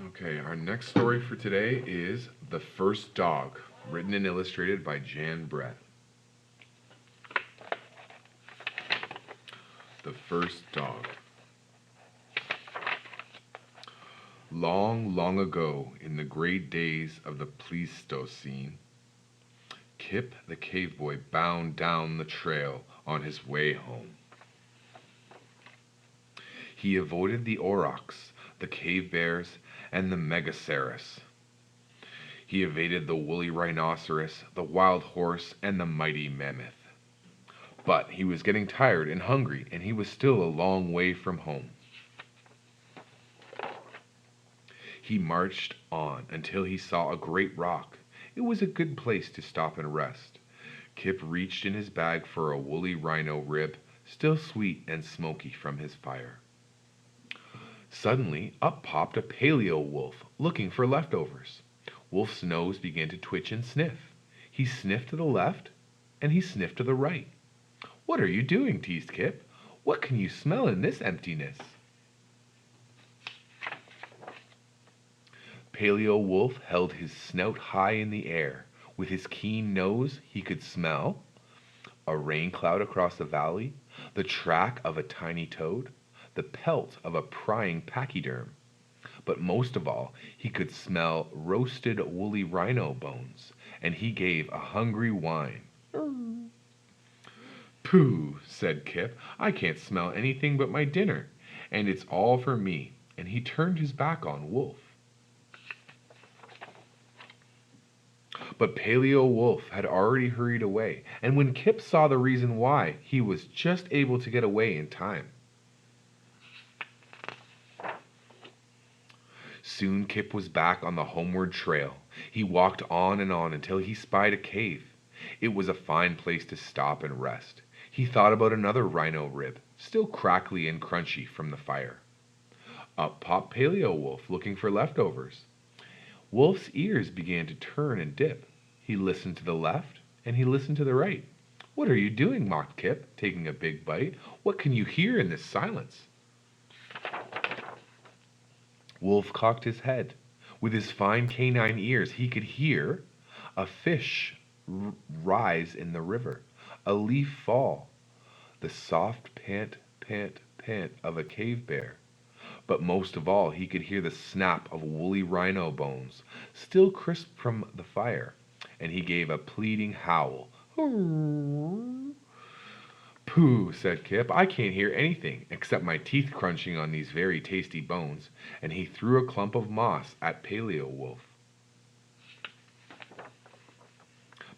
Okay, our next story for today is The First Dog, written and illustrated by Jan Brett. The First Dog. Long, long ago, in the great days of the Pleistocene, Kip the cave boy bound down the trail on his way home. He avoided the aurochs, the cave bears, and the megaceros. He evaded the woolly rhinoceros, the wild horse, and the mighty mammoth. But he was getting tired and hungry, and he was still a long way from home. He marched on until he saw a great rock. It was a good place to stop and rest. Kip reached in his bag for a woolly rhino rib, still sweet and smoky from his fire. Suddenly, up popped a paleo wolf, looking for leftovers. Wolf's nose began to twitch and sniff. He sniffed to the left, and he sniffed to the right. "What are you doing?" teased Kip. "What can you smell in this emptiness?" Paleo Wolf held his snout high in the air. With his keen nose, he could smell a rain cloud across the valley, the track of a tiny toad, the pelt of a prying pachyderm. But most of all, he could smell roasted woolly rhino bones, and he gave a hungry whine. "Pooh," said Kip, "I can't smell anything but my dinner, and it's all for me," and he turned his back on Wolf. But Paleo Wolf had already hurried away, and when Kip saw the reason why, he was just able to get away in time. Soon Kip was back on the homeward trail. He walked on and on until he spied a cave. It was a fine place to stop and rest. He thought about another rhino rib, still crackly and crunchy from the fire. Up popped Paleo Wolf, looking for leftovers. Wolf's ears began to turn and dip. He listened to the left, and he listened to the right. "What are you doing?" mocked Kip, taking a big bite. "What can you hear in this silence?" Wolf cocked his head. With his fine canine ears, he could hear a fish rise in the river, a leaf fall, the soft pant, pant, pant of a cave bear. But most of all, he could hear the snap of woolly rhino bones, still crisp from the fire, and he gave a pleading howl. "Pooh," said Kip, "I can't hear anything except my teeth crunching on these very tasty bones," and he threw a clump of moss at Paleo Wolf.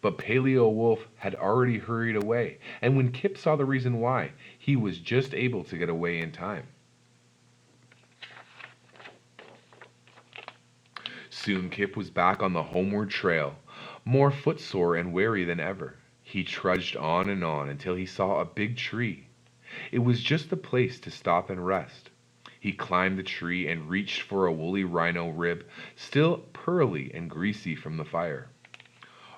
But Paleo Wolf had already hurried away, and when Kip saw the reason why, he was just able to get away in time. Soon Kip was back on the homeward trail, more footsore and weary than ever. He trudged on and on until he saw a big tree. It was just the place to stop and rest. He climbed the tree and reached for a woolly rhino rib, still pearly and greasy from the fire.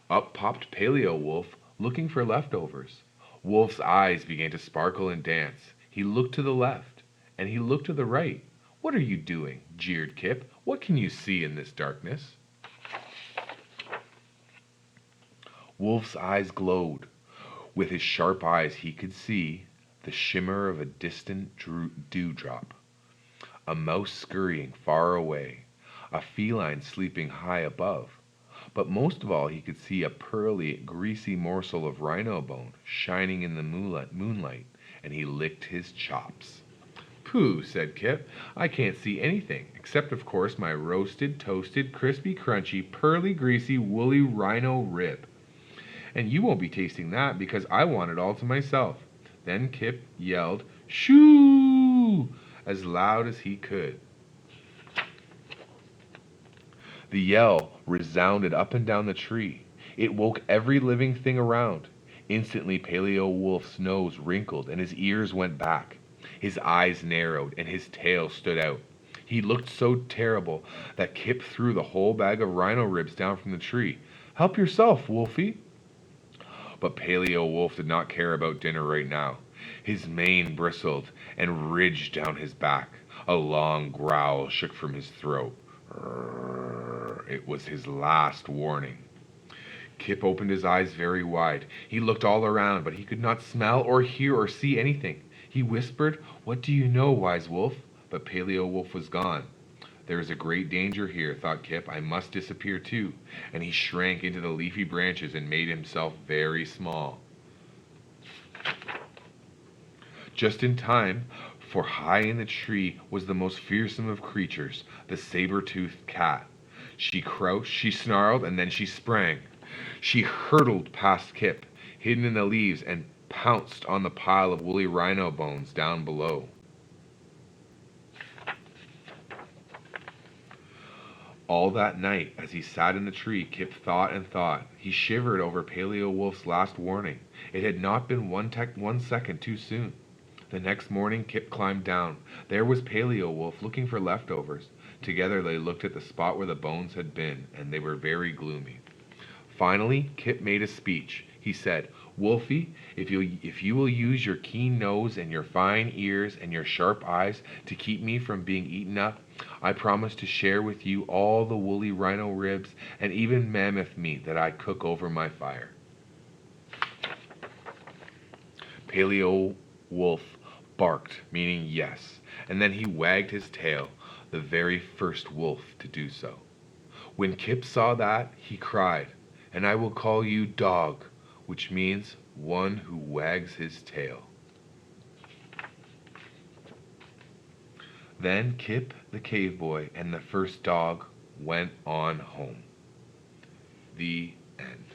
Up popped Paleo Wolf, looking for leftovers. Wolf's eyes began to sparkle and dance. He looked to the left, and he looked to the right. "What are you doing?" jeered Kip. "What can you see in this darkness?" Wolf's eyes glowed. With his sharp eyes he could see the shimmer of a distant dewdrop, a mouse scurrying far away, a feline sleeping high above. But most of all he could see a pearly, greasy morsel of rhino bone shining in the moonlight, and he licked his chops. "Pooh," said Kip, "I can't see anything, except of course my roasted, toasted, crispy, crunchy, pearly, greasy, woolly rhino rib. And you won't be tasting that because I want it all to myself." Then Kip yelled, "Shoo!" as loud as he could. The yell resounded up and down the tree. It woke every living thing around. Instantly Paleo Wolf's nose wrinkled and his ears went back. His eyes narrowed and his tail stood out. He looked so terrible that Kip threw the whole bag of rhino ribs down from the tree. "Help yourself, Wolfie." But Paleo Wolf did not care about dinner right now. His mane bristled and ridged down his back. A long growl shook from his throat. It was his last warning. Kip opened his eyes very wide. He looked all around, but he could not smell or hear or see anything. He whispered, "What do you know, wise wolf?" But Paleo Wolf was gone. There is a great danger here, thought Kip. I must disappear too. And he shrank into the leafy branches and made himself very small. Just in time, for high in the tree was the most fearsome of creatures, the saber-toothed cat. She crouched, she snarled, and then she sprang. She hurtled past Kip, hidden in the leaves, and pounced on the pile of woolly rhino bones down below. All that night, as he sat in the tree, Kip thought and thought. He shivered over Paleo Wolf's last warning. It had not been one second too soon. The next morning, Kip climbed down. There was Paleo Wolf looking for leftovers. Together they looked at the spot where the bones had been, and they were very gloomy. Finally, Kip made a speech. He said, "Wolfie, if you will use your keen nose and your fine ears and your sharp eyes to keep me from being eaten up, I promise to share with you all the woolly rhino ribs and even mammoth meat that I cook over my fire." Paleo Wolf barked, meaning yes, and then he wagged his tail, the very first wolf to do so. When Kip saw that, he cried, "And I will call you Dog," which means one who wags his tail. Then Kip the cave boy and the first dog went on home. The end.